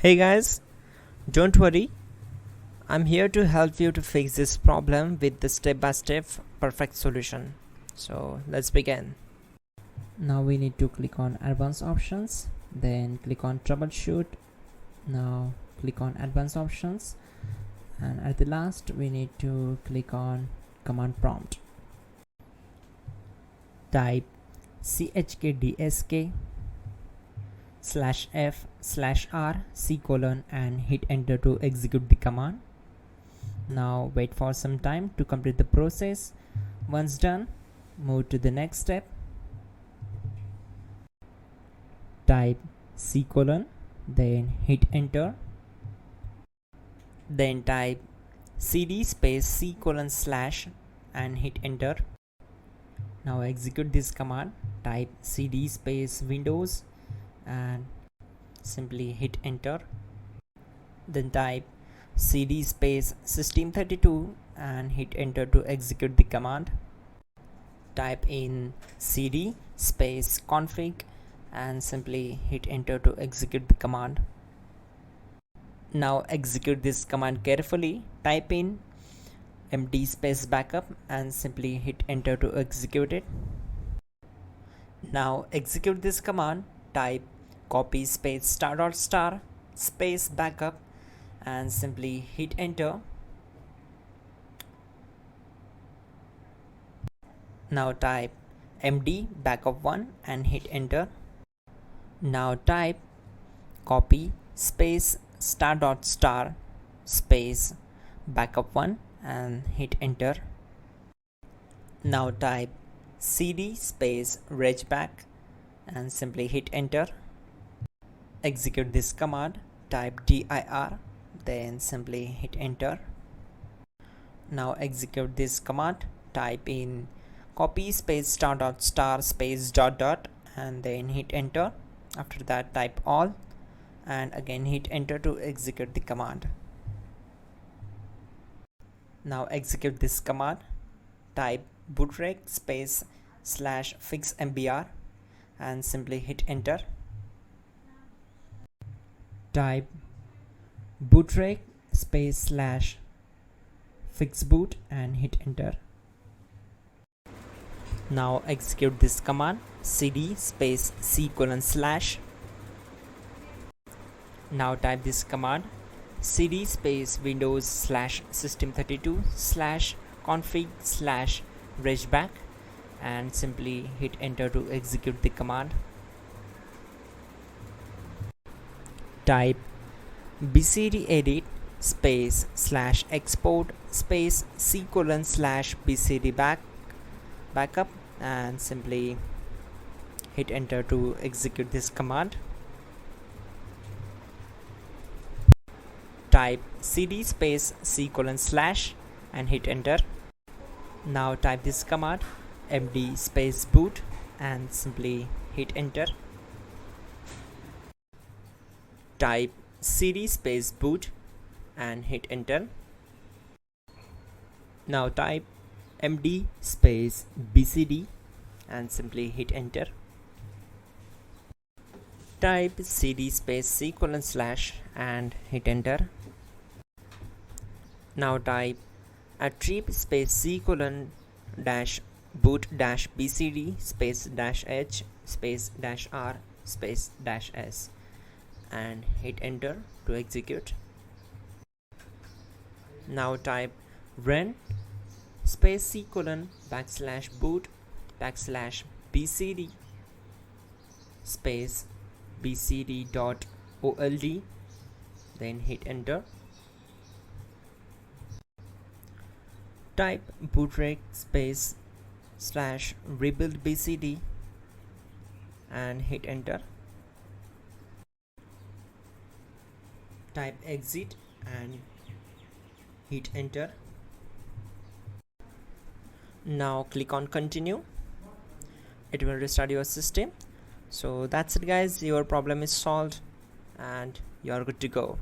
Hey guys, don't worry, I'm here to help you to fix this problem with the step-by-step perfect solution. So let's begin. Now we need to click on advanced options, then click on troubleshoot. Now click on advanced options, and at the last we need to click on command prompt. Type chkdsk /f/r c:, and hit enter to execute the command. Now wait for some time to complete the process. Once done, move to the next step. Type c:, then hit enter. Then type cd space c:/ and hit enter. Now execute this command. Type cd space windows and simply hit enter. Then type cd space system32 and hit enter to execute the command. Type in cd space config and simply hit enter to execute the command. Now execute this command carefully. Type in md space backup and simply hit enter to execute it. Now execute this command. Type copy space *** space backup and simply hit enter. Now type md backup1 and hit enter. Now type copy space ** space backup1 and hit enter. Now type cd space regback and simply hit enter. Execute this command. Type dir, then simply hit enter. Now execute this command. Type in copy space ** space ... and then hit enter. After that type all and again hit enter to execute the command. Now execute this command. Type bootrec space /fixmbr and simply hit enter. Type bootrec space /fixboot and hit enter. Now execute this command. cd space c:/. Now type this command. cd space windows /system32 /config /regback and simply hit enter to execute the command. Type bcd edit space /export space c:/ bcd backup and simply hit enter to execute this command. Type cd space c:/ and hit enter. Now type this command md space boot and simply hit enter. Type cd space boot and hit enter. Now type md space bcd and simply hit enter. Type cd space c:/ and hit enter. Now type attrib space c:/ boot bcd space -h space -r space -s and hit enter to execute. Now type run space c:/ \boot \bcd space bcd.old, then hit enter. Type bootrec space /rebuild bcd and hit enter. Type exit and hit enter. Now click on continue. It will restart your system. So that's it guys, your problem is solved and you are good to go.